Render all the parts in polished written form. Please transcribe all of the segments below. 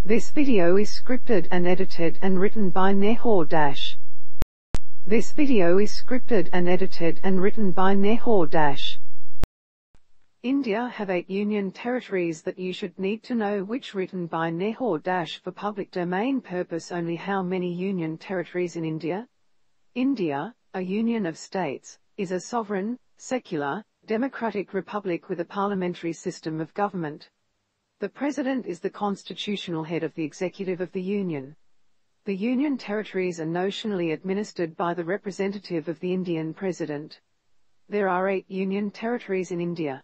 This video is scripted and edited and written by Nehor Dash. This video is scripted and edited and written by Nehor Dash. India have 8 union territories that you should need to know, which written by Nehor Dash for public domain purpose only. How many union territories in India? India, a union of states, is a sovereign, secular, democratic republic with a parliamentary system of government. The President is the constitutional head of the executive of the Union. The Union territories are notionally administered by the representative of the Indian President. There are 8 Union territories in India.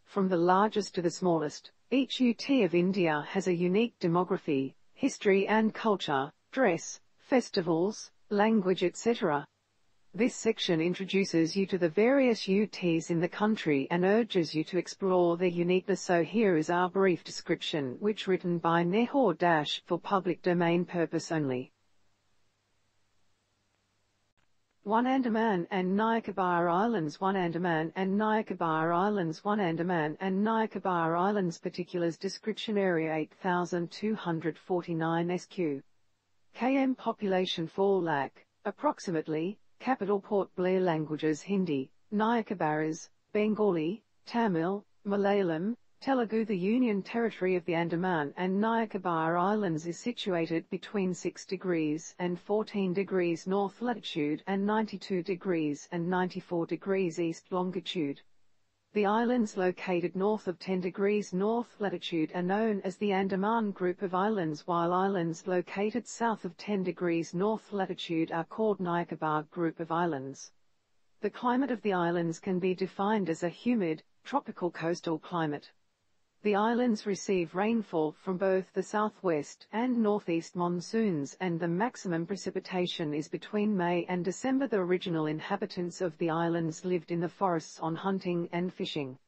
From the largest to the smallest, each UT of India has a unique demography, history and culture, dress, festivals, language, etc. This section introduces you to the various UTs in the country and urges you to explore their uniqueness. So here is our brief description, which written by Nehor Dash for public domain purpose only. 1 Andaman and Nicobar Islands. 1 Andaman and Nicobar Islands. 1 Andaman and Nicobar Islands. Particulars. Description. Area 8,249 sq km. Population 4 lakh, approximately. Capital Port Blair. Languages: Hindi, Nicobaris, Bengali, Tamil, Malayalam, Telugu. The Union Territory of the Andaman and Nicobar Islands is situated between 6 degrees and 14 degrees north latitude and 92 degrees and 94 degrees east longitude. The islands located north of 10 degrees north latitude are known as the Andaman Group of Islands, while islands located south of 10 degrees north latitude are called Nicobar Group of Islands. The climate of the islands can be defined as a humid, tropical coastal climate. The islands receive rainfall from both the southwest and northeast monsoons, and the maximum precipitation is between May and December. The original inhabitants of the islands lived in the forests on hunting and fishing.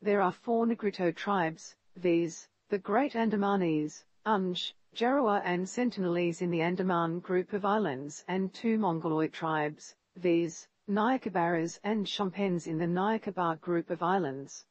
There are 4 Negrito tribes, viz., the Great Andamanese, Unj, Jaroa and Sentinelese in the Andaman Group of Islands, and 2 Mongoloid tribes, viz., Nicobaras and Champens in the Nicobar Group of Islands.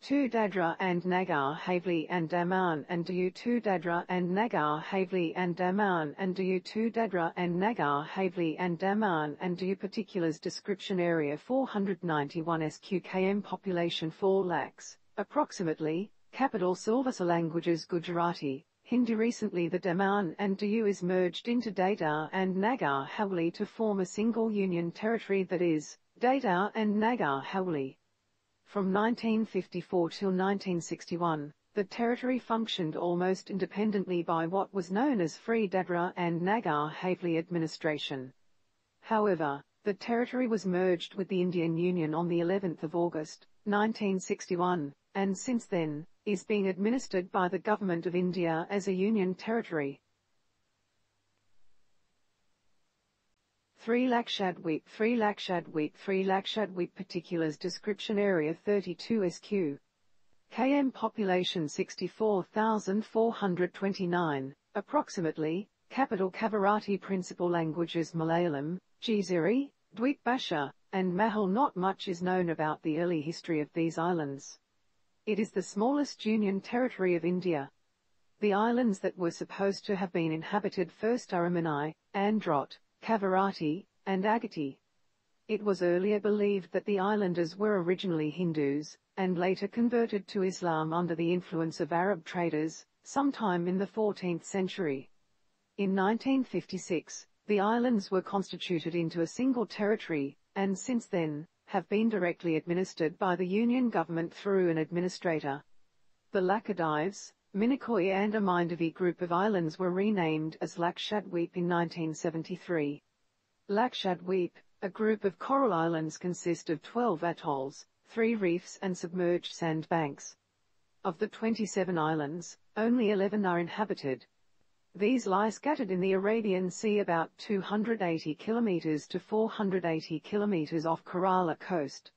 2 Dadra and Nagar Haveli and Daman and Diu. 2 Dadra and Nagar Haveli and Daman and Diu. 2 Dadra and Nagar Haveli and Daman and Diu. Particulars. Description. Area 491 sq km. Population 4 lakhs, approximately. Capital Silvassa. Languages: Gujarati, Hindi. Recently the Daman and Diu is merged into Dadar and Nagar Haveli to form a single union territory, that is, Dadar and Nagar Haveli. From 1954 till 1961, the territory functioned almost independently by what was known as Free Dadra and Nagar Haveli administration. However, the territory was merged with the Indian Union on the 11th of August, 1961, and since then, is being administered by the Government of India as a union territory. 3 Lakshadweep. 3 Lakshadweep. 3 Lakshadweep. Particulars. Description. Area 32 sq km. Population 64,429, approximately. Capital Kavaratti. Principal languages: Malayalam, Jizeri, Dweep Bhasha, and Mahal. Not much is known about the early history of these islands. It is the smallest union territory of India. The islands that were supposed to have been inhabited first are Amanai, Androt, Kavaratti, and Agati. It was earlier believed that the islanders were originally Hindus, and later converted to Islam under the influence of Arab traders, sometime in the 14th century. In 1956, the islands were constituted into a single territory, and since then, have been directly administered by the Union government through an administrator. The Lakshadweeps, Minicoy and Amindavi Group of Islands were renamed as Lakshadweep in 1973. Lakshadweep, a group of coral islands, consist of 12 atolls, 3 reefs and submerged sandbanks. Of the 27 islands, only 11 are inhabited. These lie scattered in the Arabian Sea about 280 kilometers to 480 kilometers off Kerala coast.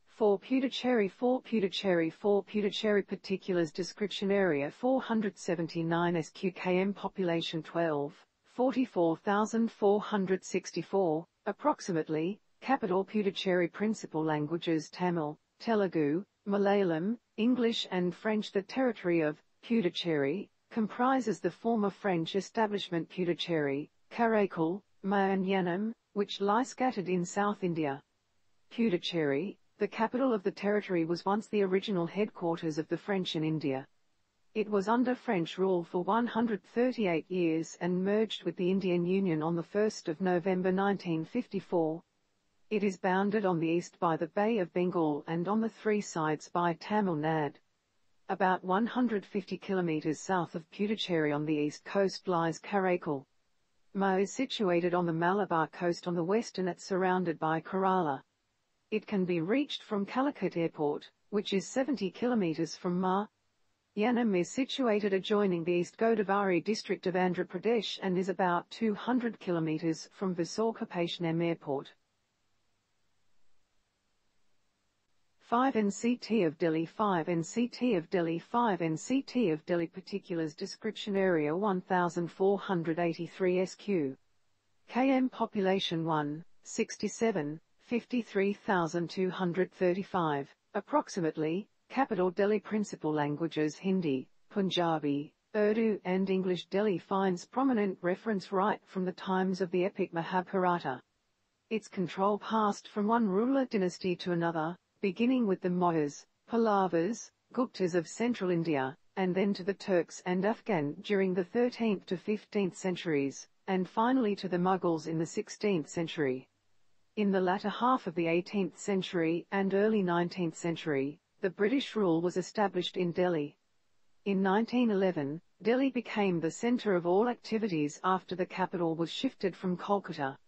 4 Puducherry. 4 Puducherry. 4 Puducherry. Particulars. Description. Area 479 sq km. Population 44,464, approximately. Capital Puducherry. Principal languages: Tamil, Telugu, Malayalam, English and French. The territory of Puducherry comprises the former French establishment Puducherry, Karaikal, and Yanam, which lie scattered in South India. Puducherry, the capital of the territory, was once the original headquarters of the French in India. It was under French rule for 138 years and merged with the Indian Union on 1 November 1954. It is bounded on the east by the Bay of Bengal and on the three sides by Tamil Nadu. About 150 kilometers south of Puducherry on the east coast lies Karaikal. Ma is situated on the Malabar coast on the west and it's surrounded by Kerala. It can be reached from Calicut Airport, which is 70 kilometers from Ma. Yanam is situated adjoining the East Godavari district of Andhra Pradesh and is about 200 kilometers from Visakhapatnam Airport. 5 NCT of Delhi 5 NCT of Delhi 5 NCT of Delhi Particulars Description Area 1483 SQ km Population 1, 67, 53,235, approximately. Capital Delhi. Principal languages Hindi, Punjabi, Urdu and English. Delhi finds prominent reference right from the times of the epic Mahabharata. Its control passed from one ruler dynasty to another, beginning with the Mauryas, Pallavas, Guptas of central India, and then to the Turks and Afghan during the 13th to 15th centuries, and finally to the Mughals in the 16th century. In the latter half of the 18th century and early 19th century, the British rule was established in Delhi. In 1911, Delhi became the centre of all activities after the capital was shifted from Kolkata.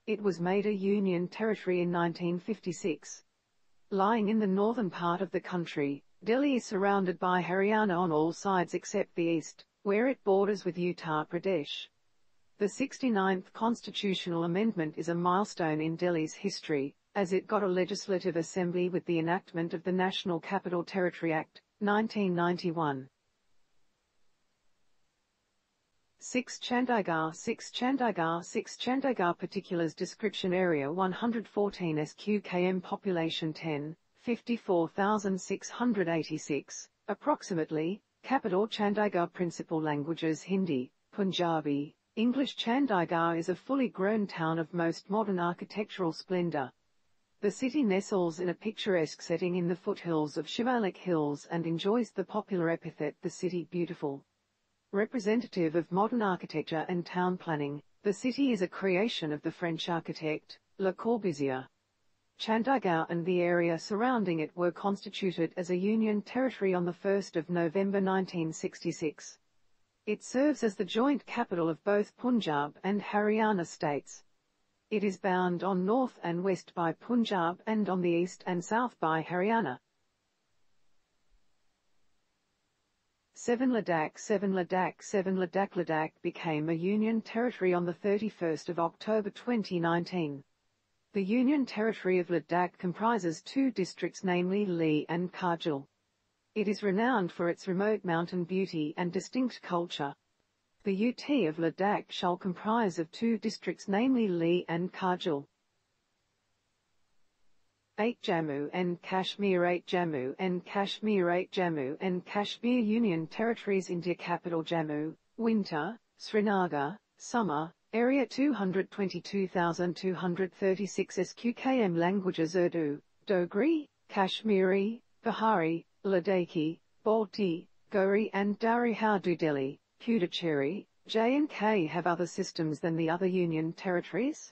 It was made a union territory in 1956. Lying in the northern part of the country, Delhi is surrounded by Haryana on all sides except the east, where it borders with Uttar Pradesh. The 69th constitutional amendment is a milestone in Delhi's history, as it got a legislative assembly with the enactment of the National Capital Territory Act, 1991. 6 Chandigarh 6 Chandigarh 6 Chandigarh Particulars Description Area 114 SQ km Population 10, 54,686, approximately. Capital Chandigarh. Principal languages Hindi, Punjabi, English. Chandigarh is a fully grown town of most modern architectural splendor. The city nestles in a picturesque setting in the foothills of Shivalik Hills and enjoys the popular epithet "the city beautiful." Representative of modern architecture and town planning, the city is a creation of the French architect, Le Corbusier. Chandigarh and the area surrounding it were constituted as a union territory on 1 November 1966. It serves as the joint capital of both Punjab and Haryana states. It is bound on north and west by Punjab and on the east and south by Haryana. 7 Ladakh 7 Ladakh 7 Ladakh Ladakh became a union territory on 31 October 2019. The Union Territory of Ladakh comprises two districts, namely Leh and Kargil. It is renowned for its remote mountain beauty and distinct culture. The UT of Ladakh shall comprise of two districts, namely Leh and Kargil. 8 Jammu and Kashmir 8 Jammu and Kashmir 8 Jammu and Kashmir Union Territories. India. Capital Jammu, winter, Srinagar, summer, area 222,236 SQ km. Languages Urdu, Dogri, Kashmiri, Bihari, Ladakhi, Balti, Gori and Dari. How do Delhi, Puducherry, J&K have other systems than the other union territories?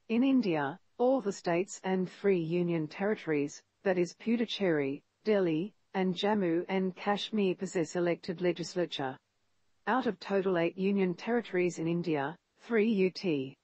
In India, all the states and 3 union territories, that is Puducherry, Delhi, and Jammu and Kashmir, possess elected legislature. Out of total 8 union territories in India, 3 UT,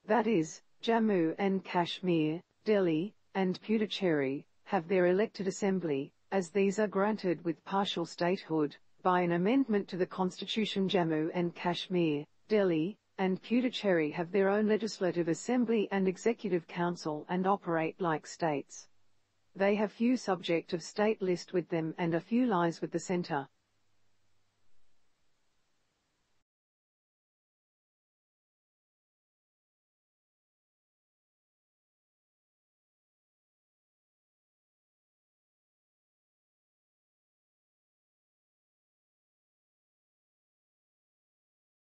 that is, Jammu and Kashmir, Delhi, and Puducherry, have their elected assembly, as these are granted with partial statehood, by an amendment to the constitution. Jammu and Kashmir, Delhi, and Puducherry have their own legislative assembly and executive council and operate like states. They have few subject of state list with them and a few lies with the centre.